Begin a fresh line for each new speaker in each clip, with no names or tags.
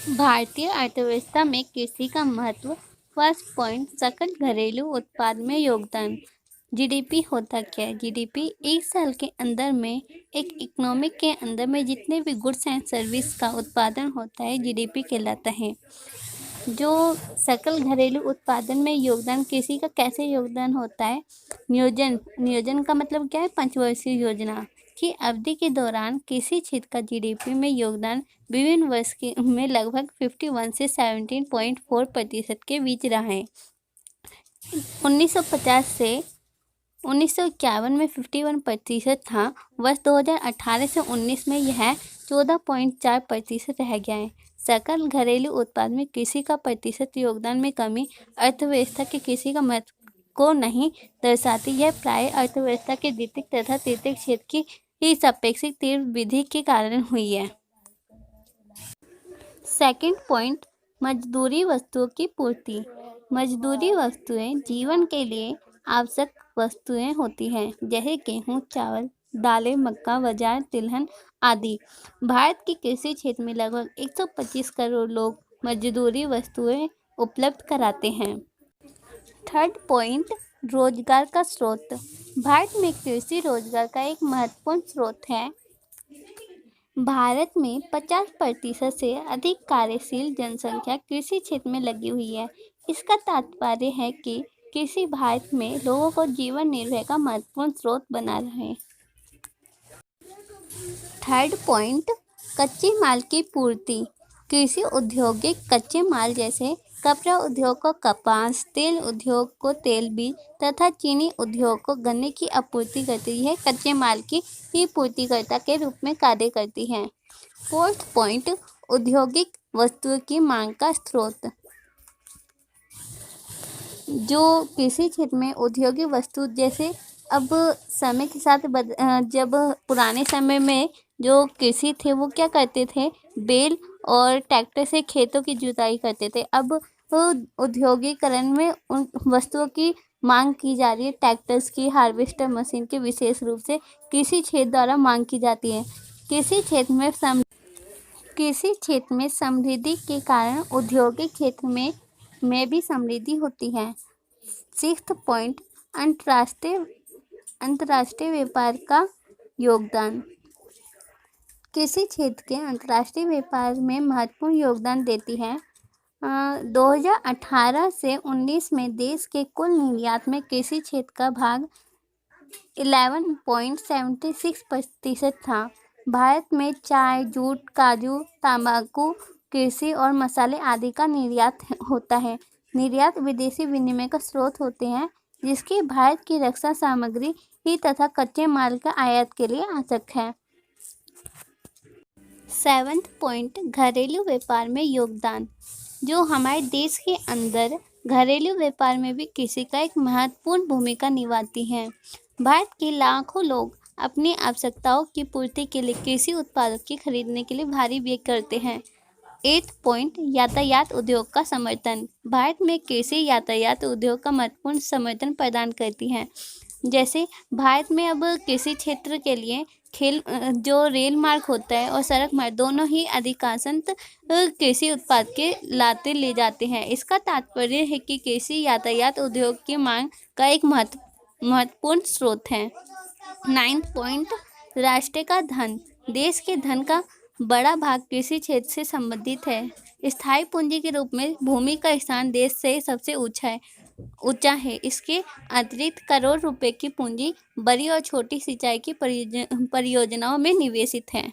भारतीय अर्थव्यवस्था में कृषि का महत्व। फर्स्ट पॉइंट, सकल घरेलू उत्पाद में योगदान। जीडीपी होता क्या है? जीडीपी एक साल के अंदर में एक इकोनॉमिक के अंदर में जितने भी गुड्स एंड सर्विस का उत्पादन होता है जीडीपी कहलाता है। जो सकल घरेलू उत्पादन में योगदान कृषि का कैसे योगदान होता है? नियोजन का मतलब क्या है? पंचवर्षीय योजना की अवधि के दौरान कृषि क्षेत्र का जीडीपी में योगदान विभिन्न वर्ष में लगभग 51 से 17.4% के बीच रहा है। 1950 से 1951 में 51% था। वर्ष 2018 से 19 में यह 14.4% रह गया है। सकल घरेलू उत्पाद में कृषि का प्रतिशत योगदान में कमी अर्थव्यवस्था के कृषि का महत्व को नहीं दर्शाती। यह प्राय अर्थव्यवस्था के द्वितीयक तथा तृतीयक क्षेत्र की सापेक्षिक तीव्र वृद्धि के कारण हुई है। सेकंड पॉइंट, मजदूरी वस्तुओं की पूर्ति। मजदूरी वस्तुएं जीवन के लिए आवश्यक वस्तुएं होती हैं, जैसे गेहूं, चावल, दालें, मक्का, बाजरा, तिलहन आदि। भारत के कृषि क्षेत्र में लगभग 125 करोड़ लोग मजदूरी वस्तुएं उपलब्ध कराते हैं। थर्ड पॉइंट, रोजगार का स्रोत। भारत में कृषि रोजगार का एक महत्वपूर्ण स्रोत है। भारत में 50% से अधिक कार्यशील जनसंख्या कृषि क्षेत्र में लगी हुई है। इसका तात्पर्य है कि कृषि भारत में लोगों को जीवन निर्वाह का महत्वपूर्ण स्रोत बना रहा है। थर्ड पॉइंट, कच्चे माल की पूर्ति। कृषि औद्योगिक कच्चे माल जैसे कपड़ा उद्योग को कपास, तेल उद्योग को तेल बीज तथा चीनी उद्योग को गन्ने की आपूर्ति करती है। कच्चे माल की ही पूर्तिकर्ता के रूप में कार्य करती है। फोर्थ पॉइंट, औद्योगिक वस्तुओं की मांग का स्रोत। जो कृषि क्षेत्र में औद्योगिक वस्तु जैसे अब समय के साथ जब पुराने समय में जो कृषि थे वो क्या करते थे, बैल और ट्रैक्टर से खेतों की जुताई करते थे। अब औद्योगिकरण में उन वस्तुओं की मांग की जा रही है। ट्रैक्टर्स की, हार्वेस्टर मशीन की विशेष रूप से कृषि क्षेत्र द्वारा मांग की जाती है। कृषि क्षेत्र में समृद्धि के कारण औद्योगिक क्षेत्र में भी समृद्धि होती है। सिक्स्थ पॉइंट, अंतर्राष्ट्रीय व्यापार का योगदान। कृषि क्षेत्र के अंतर्राष्ट्रीय व्यापार में महत्वपूर्ण योगदान देती है। 2018 से 19 में देश के कुल निर्यात में कृषि क्षेत्र का भाग 11.76% था। भारत में चाय, जूट, काजू, तंबाकू, कृषि और मसाले आदि का निर्यात होता है। निर्यात विदेशी विनिमय का स्रोत होते हैं, जिसकी भारत की रक्षा सामग्री ही तथा कच्चे माल का आयात के लिए आवश्यक है। सेवंथ पॉइंट, घरेलू व्यापार में योगदान। जो हमारे देश के अंदर घरेलू व्यापार में भी कृषि का एक महत्वपूर्ण भूमिका निभाती है। भारत के लाखों लोग अपनी आवश्यकताओं की पूर्ति के लिए कृषि उत्पादों की खरीदने के लिए भारी व्यय करते हैं। एथ पॉइंट, यातायात उद्योग का समर्थन। भारत में कृषि यातायात उद्योग का महत्वपूर्ण समर्थन प्रदान करती है। जैसे भारत में अब कृषि क्षेत्र के लिए जो रेल मार्ग होता है और सड़क मार्ग दोनों ही अधिकांशतः कृषि उत्पाद के लाते ले जाते हैं। इसका तात्पर्य है कि कृषि यातायात उद्योग की मांग का एक महत्वपूर्ण स्रोत है। नाइन्थ पॉइंट, राष्ट्र का धन। देश के धन का बड़ा भाग कृषि क्षेत्र से संबंधित है। स्थायी पूंजी के रूप में भूमि का स्थान देश से सबसे ऊंचा है। इसके अतिरिक्त करोड़ रुपए की पूंजी बड़ी और छोटी सिंचाई की परियोजनाओं में निवेशित है।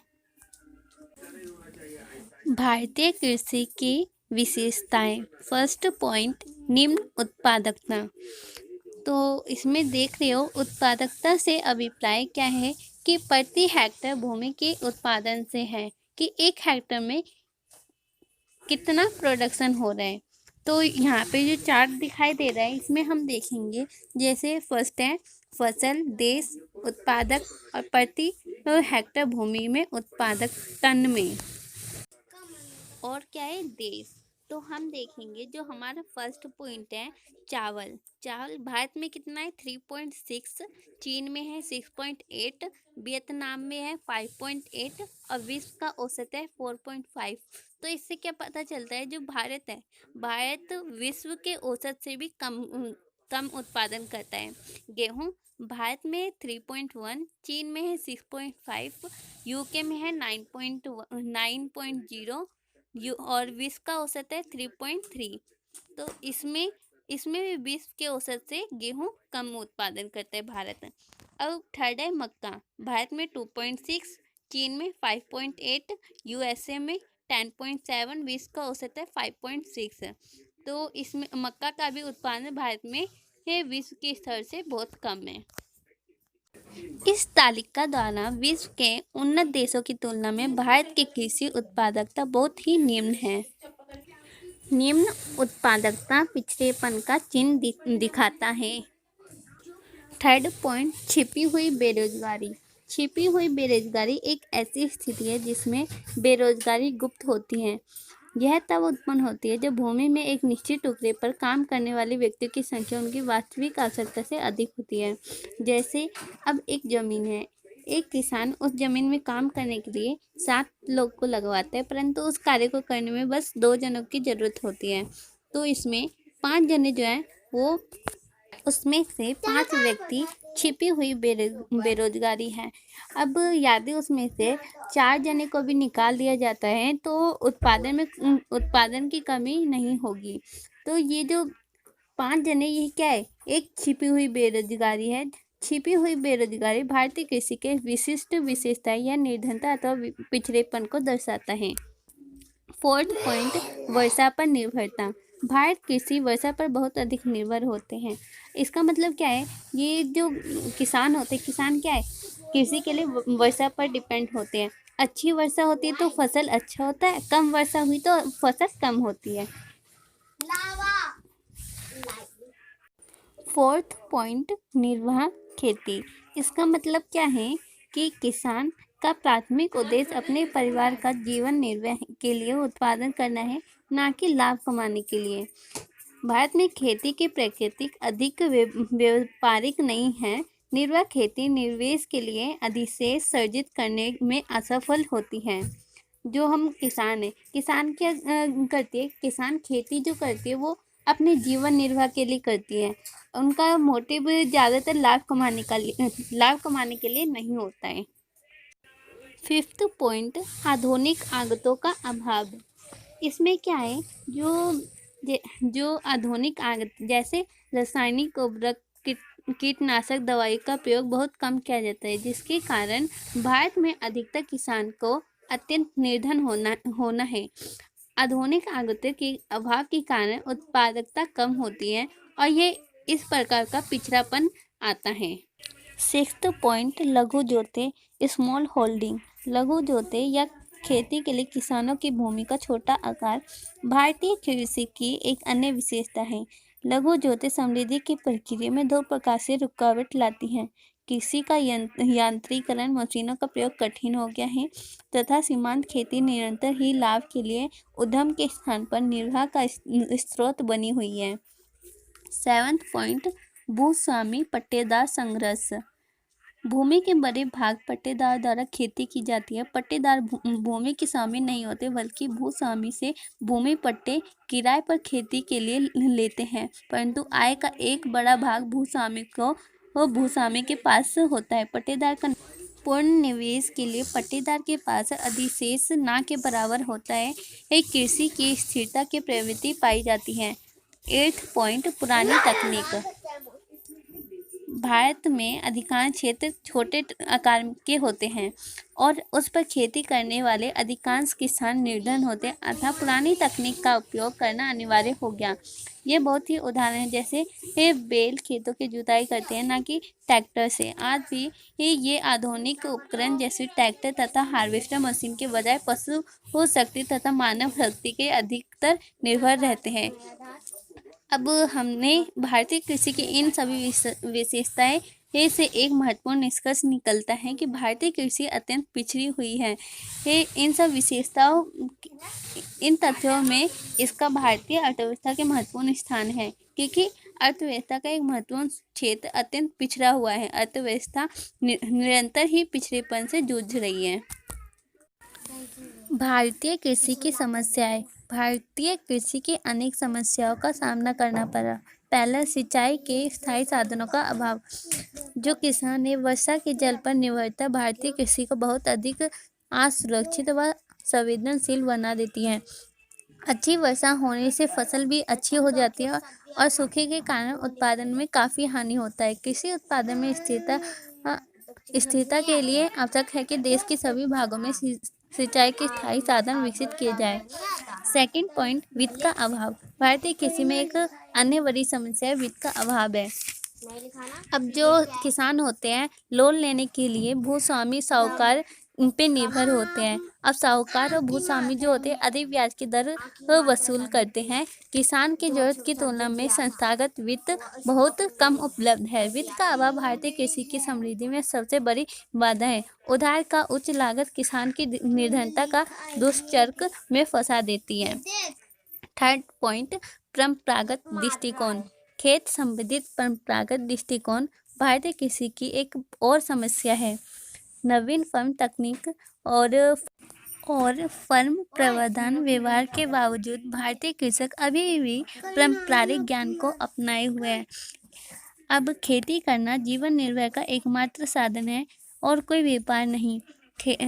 भारतीय कृषि की विशेषताएं। फर्स्ट पॉइंट, निम्न उत्पादकता। तो इसमें देख रहे हो उत्पादकता से अभिप्राय क्या है कि प्रति हेक्टेयर भूमि के उत्पादन से है कि एक हेक्टेयर में कितना प्रोडक्शन हो रहा है। तो यहाँ पे जो चार्ट दिखाई दे रहा है इसमें हम देखेंगे, जैसे फर्स्ट है फसल, देश, उत्पादक और प्रति हेक्टेयर भूमि में उत्पादक टन में। और क्या है, देश। तो हम देखेंगे जो हमारा फर्स्ट पॉइंट है चावल। चावल भारत में कितना है 3.6, चीन में है 6.8, वियतनाम में है 5.8 और विश्व का औसत है 4.5। तो इससे क्या पता चलता है जो भारत है, भारत विश्व के औसत से भी कम उत्पादन करता है। गेहूं भारत में 3.1, चीन में है 6.5, यूके में है 9.0 और विश्व का औसत है 3.3। तो इसमें इसमें भी विश्व के औसत से गेहूं कम उत्पादन करता है भारत। अब थर्ड है मक्का। भारत में 2.6, चीन में 5.8, यूएसए में 10.7, विश्व का औसत है 5.6। तो इसमें मक्का का भी उत्पादन भारत में है विश्व के स्तर से बहुत कम है। इस तालिका द्वारा विश्व के उन्नत देशों की तुलना में भारत की कृषि उत्पादकता बहुत ही निम्न है। निम्न उत्पादकता पिछड़ेपन का चिन्ह दिखाता है। थर्ड पॉइंट, छिपी हुई बेरोजगारी। छिपी हुई बेरोजगारी एक ऐसी स्थिति है जिसमें बेरोजगारी गुप्त होती है। यह तब उत्पन्न होती है जब भूमि में एक निश्चित टुकड़े पर काम करने वाले व्यक्तियों की संख्या उनकी वास्तविक आवश्यकता से अधिक होती है। जैसे अब एक जमीन है, एक किसान उस जमीन में काम करने के लिए 7 लोग को लगवाता है, परंतु उस कार्य को करने में बस 2 जनों की जरूरत होती है। तो इसमें 5 जने जो है वो, उसमें से 5 व्यक्ति छिपी हुई बेरोजगारी है। अब यदि उसमें से 4 जने को भी निकाल दिया जाता है तो उत्पादन की कमी नहीं होगी। तो ये जो 5 जने, ये क्या है, एक छिपी हुई बेरोजगारी है। छिपी हुई बेरोजगारी भारतीय कृषि के विशिष्ट विशेषताएं या निर्धनता अथवा पिछड़ेपन को दर्शाता है। फोर्थ पॉइंट, वर्षा पर निर्भरता। भारत कृषि वर्षा पर बहुत अधिक निर्भर होते हैं। इसका मतलब क्या है, ये जो किसान होते हैं, किसान क्या है, कृषि के लिए वर्षा पर डिपेंड होते हैं। अच्छी वर्षा होती है तो फसल अच्छा होता है, कम वर्षा हुई तो फसल कम होती है। फोर्थ पॉइंट, निर्वाह खेती। इसका मतलब क्या है कि किसान का प्राथमिक उद्देश्य अपने परिवार का जीवन निर्वाह के लिए उत्पादन करना है, ना कि लाभ कमाने के लिए। भारत में खेती की प्रकृति अधिक व्यापारिक नहीं है। निर्वाह खेती निवेश के लिए अधिशेष सर्जित करने में असफल होती है। जो हम किसान हैं, किसान क्या करती है, किसान खेती जो करती है वो अपने जीवन निर्वाह के लिए करती है। उनका मोटिव ज़्यादातर लाभ कमाने के लिए नहीं होता है। फिफ्थ पॉइंट, आधुनिक आगतों का अभाव। इसमें क्या है, जो आधुनिक आगत जैसे रासायनिक उर्वरक, कीटनाशक दवाई का प्रयोग बहुत कम किया जाता है, जिसके कारण भारत में अधिकतर किसान को अत्यंत निर्धन होना है। आधुनिक आगतों के अभाव के कारण उत्पादकता कम होती है और ये इस प्रकार का पिछड़ापन आता है। सिक्स्थ पॉइंट, लघु जोते, स्मॉल होल्डिंग। लघु जोते या खेती के लिए किसानों की भूमि का छोटा आकार भारतीय कृषि की एक अन्य विशेषता है। लघु जोते समृद्धि की प्रक्रिया में 2 प्रकार से रुकावट लाती हैं। कृषि का यांत्रिकरण, मशीनों का प्रयोग कठिन हो गया है तथा सीमांत खेती निरंतर ही लाभ के लिए उद्यम के स्थान पर निर्वाह का स्रोत बनी हुई है। 7th पॉइंट, भूस्वामी पट्टेदार संघर्ष। भूमि के बड़े भाग पट्टेदार द्वारा खेती की जाती है। पट्टेदार भूमि के स्वामी नहीं होते, बल्कि भूस्वामी से भूमि पट्टे किराए पर खेती के लिए लेते हैं, परंतु आय का एक बड़ा भाग भूस्वामी के पास होता है। पट्टेदार का पूर्ण निवेश के लिए पट्टेदार के पास अधिशेष ना के बराबर होता है। एक कृषि की स्थिरता की प्रवृत्ति पाई जाती है। 8th पॉइंट, पुरानी तकनीक। भारत में अधिकांश क्षेत्र छोटे आकार के होते हैं और उस पर खेती करने वाले अधिकांश किसान निर्धन होते हैं, अतः पुरानी तकनीक का उपयोग करना अनिवार्य हो गया। ये बहुत ही उदाहरण है, जैसे ये बैल खेतों की जुताई करते हैं, ना कि ट्रैक्टर से। आज भी ये आधुनिक उपकरण जैसे ट्रैक्टर तथा हार्वेस्टर मशीन के बजाय पशु शक्ति तथा मानव शक्ति के अधिकतर निर्भर रहते हैं। अब हमने भारतीय कृषि की इन सभी विशेषताएं से एक महत्वपूर्ण निष्कर्ष निकलता है कि भारतीय कृषि अत्यंत पिछड़ी हुई है। इन सब विशेषताओं, इन तथ्यों में इसका भारतीय अर्थव्यवस्था के महत्वपूर्ण स्थान है, क्योंकि अर्थव्यवस्था का एक महत्वपूर्ण क्षेत्र अत्यंत पिछड़ा हुआ है। अर्थव्यवस्था निरंतर ही पिछड़ेपन से जूझ रही है। भारतीय कृषि की समस्याएं। भारतीय कृषि की अनेक समस्याओं का सामना करना पड़ा। पहला, सिंचाई के स्थायी साधनों का अभाव। जो किसान है, वर्षा के जल पर निर्भरता भारतीय कृषि को बहुत अधिक असुरक्षित व संवेदनशील बना देती है। अच्छी वर्षा होने से फसल भी अच्छी हो जाती है और सूखे के कारण उत्पादन में काफ़ी हानि होता है। कृषि उत्पादन में स्थिरता के लिए आवश्यक है कि देश के सभी भागों में सिंचाई के स्थायी साधन विकसित किए जाए। सेकंड पॉइंट, वित्त का अभाव। भारतीय कृषि में एक अन्य बड़ी समस्या वित्त का अभाव है। अब जो किसान होते हैं, लोन लेने के लिए भूस्वामी साहूकार इन पे निर्भर होते हैं। अब साहूकार और भूस्वामी जो होते हैं अधिक ब्याज की दर वसूल करते हैं। किसान की जरूरत की तुलना में संस्थागत वित्त बहुत कम उपलब्ध है। वित्त का अभाव भारतीय कृषि की समृद्धि में सबसे बड़ी बाधा है। उधार का उच्च लागत किसान की निर्धनता का दुष्चक्र में फंसा देती है। थर्ड पॉइंट, परंपरागत दृष्टिकोण। खेत संबंधित परंपरागत दृष्टिकोण भारतीय कृषि की एक और समस्या है। नवीन फर्म तकनीक और फर्म प्रबंधन व्यवहार के बावजूद भारतीय कृषक अभी भी पारंपरिक ज्ञान को अपनाए हुए हैं। अब खेती करना जीवन निर्वाह का एकमात्र साधन है और कोई व्यापार नहीं।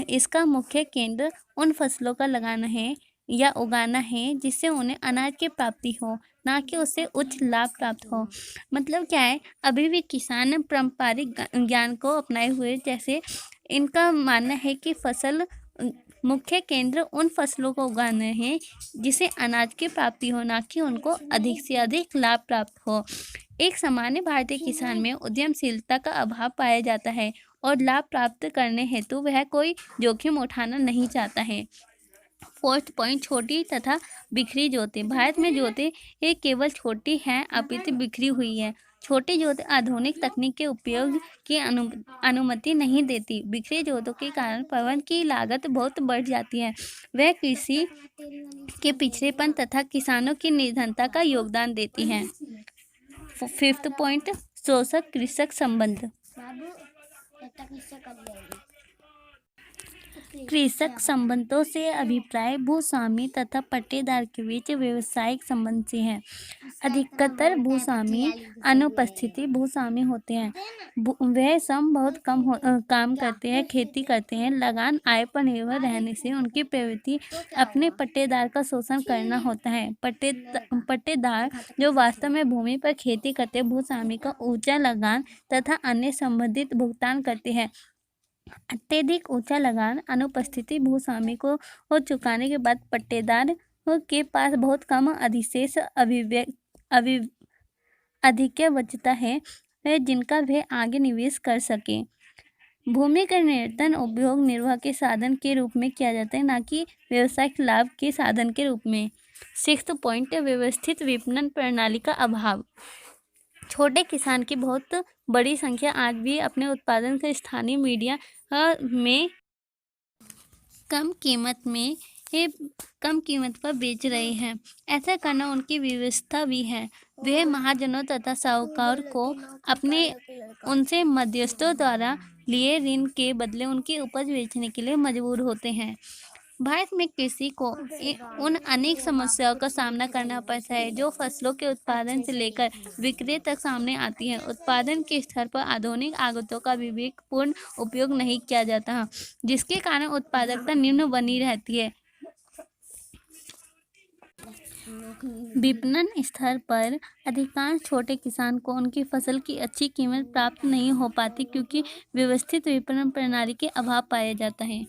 इसका मुख्य केंद्र उन फसलों का लगाना है या उगाना है जिससे उन्हें अनाज की प्राप्ति हो, ना कि उससे उच्च लाभ प्राप्त हो। मतलब क्या है, अभी भी किसान पारंपरिक ज्ञान को अपनाए हुए, जैसे इनका मानना है कि फसल मुख्य केंद्र उन फसलों को उगाना है जिसे अनाज की प्राप्ति हो, ना कि उनको अधिक से अधिक लाभ प्राप्त हो। एक सामान्य भारतीय किसान में उद्यमशीलता का अभाव पाया जाता है और लाभ प्राप्त करने हेतु वह कोई जोखिम उठाना नहीं चाहता है। फोर्थ पॉइंट, छोटी तथा बिखरी जोतें। भारत में जोतें ये केवल छोटी हैं अपितु बिखरी हुई है। छोटी जोतें आधुनिक तकनीक के उपयोग की अनुमति नहीं देती। बिखरी जोतों के कारण प्रबंधन की लागत बहुत बढ़ जाती है। वह कृषि के पिछड़ेपन तथा किसानों की निर्धनता का योगदान देती हैं। फिफ्थ पॉइंट, शोषक कृषक संबंध। कृषक संबंधों से अभिप्राय भूस्वामी तथा पट्टेदार के बीच व्यवसायिक संबंध से है। अधिकतर भूस्वामी अनुपस्थिति भूस्वामी होते हैं। वह श्रम बहुत कम काम करते हैं, खेती करते हैं। लगान आय पर निर्भर रहने से उनकी प्रवृत्ति अपने पट्टेदार का शोषण करना होता है। पट्टेदार जो वास्तव में भूमि पर खेती करते भूस्वामी का ऊंचा लगान तथा अन्य संबंधित भुगतान करते हैं। अत्यधिक ऊंचा लगान अनुपस्थिति भूस्वामी को चुकाने के बाद पट्टेदार के पास बहुत कम अधिशेष अधिक्य बचता है जिनका वह आगे निवेश कर सके। भूमि का निरंतर उपयोग निर्वाह के साधन के रूप में किया जाता है, ना कि व्यवसायिक लाभ के साधन के रूप में। सिक्स्थ पॉइंट, व्यवस्थित विपणन प्रणाली का अभाव। छोटे किसान की बहुत बड़ी संख्या आज भी अपने उत्पादन को स्थानीय मीडिया में कम कीमत पर बेच रहे हैं। ऐसा करना उनकी व्यवस्था भी है। वे महाजनों तथा साहूकार को उनसे मध्यस्थों द्वारा लिए ऋण के बदले उनकी उपज बेचने के लिए मजबूर होते हैं। भारत में कृषि को उन अनेक समस्याओं का सामना करना पड़ता है जो फसलों के उत्पादन से लेकर विक्रय तक सामने आती हैं। उत्पादन के स्तर पर आधुनिक आगतों का विवेकपूर्ण उपयोग नहीं किया जाता, जिसके कारण उत्पादकता निम्न बनी रहती है। विपणन स्तर पर अधिकांश छोटे किसान को उनकी फसल की अच्छी कीमत प्राप्त नहीं हो पाती, क्योंकि व्यवस्थित विपणन प्रणाली के अभाव पाया जाता है।